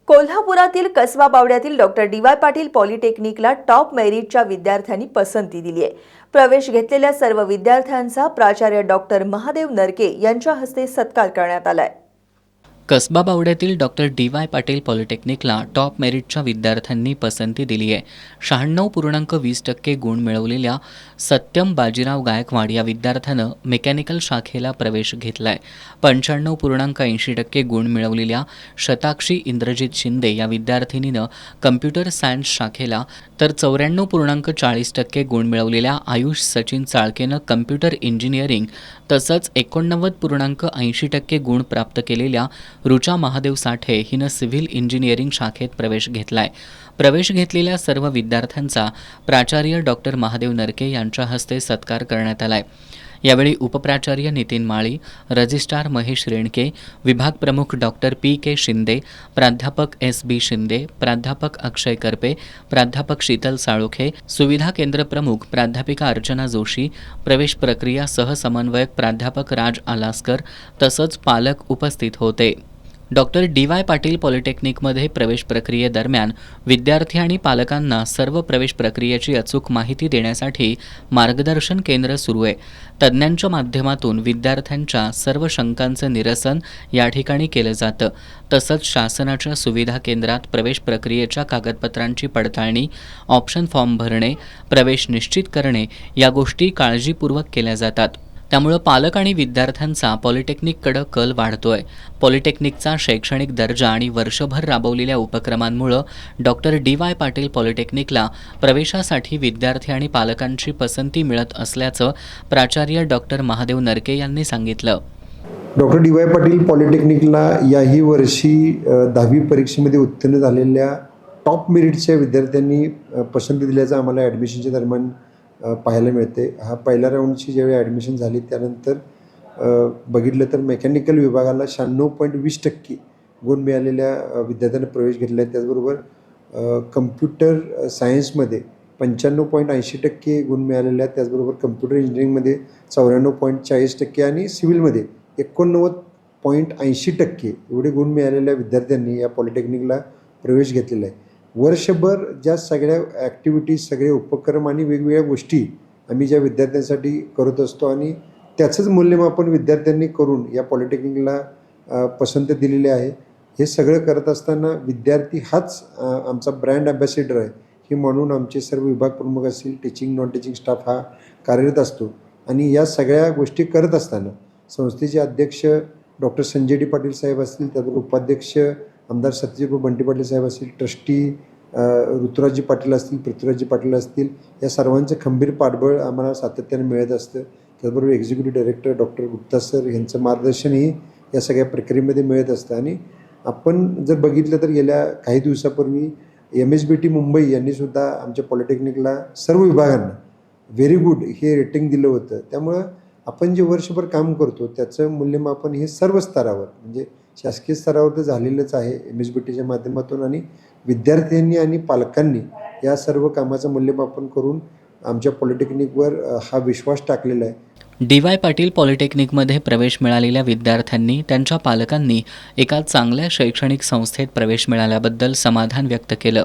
कोल्हापुरातील कसबा बावड्यातील डॉक्टर डी.वाय. पाटील पॉलिटेक्निकला टॉप मेरिटच्या विद्यार्थ्यांनी पसंती दिली आहे. प्रवेश घेतलेल्या सर्व विद्यार्थ्यांचा प्राचार्य डॉक्टर महादेव नरके यांच्या हस्ते सत्कार करण्यात आलाय. कसबा बावड्यातील डॉक्टर डी.वाय. पाटील पॉलिटेक्निकला टॉप मेरिटच्या विद्यार्थ्यांनी पसंती दिली आहे. 96.20% गुण मिळवलेल्या सत्यम बाजीराव गायकवाड या विद्यार्थ्यानं मेकॅनिकल शाखेला प्रवेश घेतलाय. 95.80% गुण मिळवलेल्या शताक्षी इंद्रजित शिंदे या विद्यार्थिनीनं कम्प्युटर सायन्स शाखेला, तर 94.40% गुण मिळवलेल्या आयुष सचिन चाळकेनं कम्प्युटर इंजिनिअरिंग तसंच 89.80% गुण प्राप्त केलेल्या रुचा महादेव साठे हिनं सिव्हिल इंजिनिअरिंग शाखेत प्रवेश घेतलाय. प्रवेश घेतलेल्या सर्व विद्यार्थ्यांचा प्राचार्य डॉक्टर महादेव नरके यांच्या हस्ते सत्कार करण्यात आलाय. यावेळी उपप्राचार्य नितीन माळी, रजिस्ट्रार महेश रेणके, विभाग प्रमुख डॉक्टर पी.के. शिंदे, प्राध्यापक एस.बी. शिंदे, प्राध्यापक अक्षय करपे, प्राध्यापक शीतल साळुखे, सुविधा केंद्र प्रमुख प्राध्यापिका अर्चना जोशी, प्रवेश प्रक्रिया सहसमन्वयक प्राध्यापक राज आलासकर तसंच पालक उपस्थित होते. Doctor D Y. पाटील पॉलिटेक्निकमध्ये प्रवेश प्रक्रियेदरम्यान विद्यार्थी आणि पालकांना सर्व प्रवेश प्रक्रियेची अचूक माहिती देण्यासाठी मार्गदर्शन केंद्र सुरू आहे. तज्ज्ञांच्या माध्यमातून विद्यार्थ्यांच्या सर्व शंकांचं निरसन या ठिकाणी केलं जातं. तसंच शासनाच्या सुविधा केंद्रात प्रवेश प्रक्रियेच्या कागदपत्रांची पडताळणी, ऑप्शन फॉर्म भरणे, प्रवेश निश्चित करणे या गोष्टी काळजीपूर्वक केल्या जातात. त्यामुळं पालक आणि विद्यार्थ्यांचा पॉलिटेक्निककडं कल वाढतोय. पॉलिटेक्निकचा शैक्षणिक दर्जा आणि वर्षभर राबवलेल्या उपक्रमांमुळं डॉक्टर डी.वाय. पाटील पॉलिटेक्निकला प्रवेशासाठी विद्यार्थी आणि पालकांची पसंती मिळत असल्याचं प्राचार्य डॉक्टर महादेव नरके यांनी सांगितलं. Doctor D Y. पाटील पॉलिटेक्निकला याही वर्षी 10वी परीक्षेमध्ये उत्तीर्ण झालेल्या टॉप मेरिटच्या विद्यार्थ्यांनी पसंती दिल्याचं आम्हाला ॲडमिशनच्या दरम्यान पाहायला मिळते. हा पहिल्या राऊंडची ज्यावेळी ॲडमिशन झाली त्यानंतर बघितलं तर मेकॅनिकल विभागाला 96.20% गुण मिळालेल्या विद्यार्थ्यांना प्रवेश घेतला आहे. त्याचबरोबर कम्प्युटर सायन्समध्ये 95.80% गुण मिळालेले आहेत. त्याचबरोबर कम्प्युटर इंजिनिअरिंगमध्ये 94.40% आणि सिव्हिलमध्ये 89.80% एवढे गुण मिळालेल्या विद्यार्थ्यांनी या पॉलिटेक्निकला प्रवेश घेतलेला आहे. वर्षभर ज्या सगळ्या ॲक्टिव्हिटीज, सगळे उपक्रम आणि वेगवेगळ्या गोष्टी आम्ही ज्या विद्यार्थ्यांसाठी करत असतो आणि त्याचंच मूल्यमापन विद्यार्थ्यांनी करून या पॉलिटेक्निकला पसंती दिलेली आहे. हे सगळं करत असताना विद्यार्थी हाच आमचा ब्रँड ॲम्बॅसेडर आहे हे म्हणून आमचे सर्व विभाग प्रमुख असतील, टीचिंग नॉन टीचिंग स्टाफ हा कार्यरत असतो. आणि या सगळ्या गोष्टी करत असताना संस्थेचे अध्यक्ष डॉक्टर संजय डी. पाटील साहेब असतील, त्याचबरोबर उपाध्यक्ष आमदार सत्यजित बंटी पाटील साहेब असतील, ट्रस्टी ऋतुराजजी पाटील असतील, पृथ्वीराजजी पाटील असतील, या सर्वांचं खंबीर पाठबळ आम्हाला सातत्याने मिळत असतं. त्याचबरोबर executive director doctor Gupta sir यांचं मार्गदर्शनही या सगळ्या प्रक्रियेमध्ये मिळत असतं. आणि आपण जर बघितलं तर गेल्या काही दिवसापूर्वी MSBT मुंबई यांनीसुद्धा आमच्या पॉलिटेक्निकला सर्व विभागांना व्हेरी गुड हे रेटिंग दिलं होतं. त्यामुळं आपण जे वर्षभर काम करतो त्याचं मूल्यमापन हे सर्व स्तरावर म्हणजे शासकीय स्तरावर तर झालेलंच आहे MSBTच्या माध्यमातून, आणि विद्यार्थ्यांनी आणि पालकांनी या सर्व कामाचं मूल्यमापन करून आमच्या पॉलिटेक्निकवर हा विश्वास टाकलेला आहे. डी.वाय. पाटील पॉलिटेक्निकमध्ये प्रवेश मिळालेल्या विद्यार्थ्यांनी त्यांच्या पालकांनी एका चांगल्या शैक्षणिक संस्थेत प्रवेश मिळाल्याबद्दल समाधान व्यक्त केलं.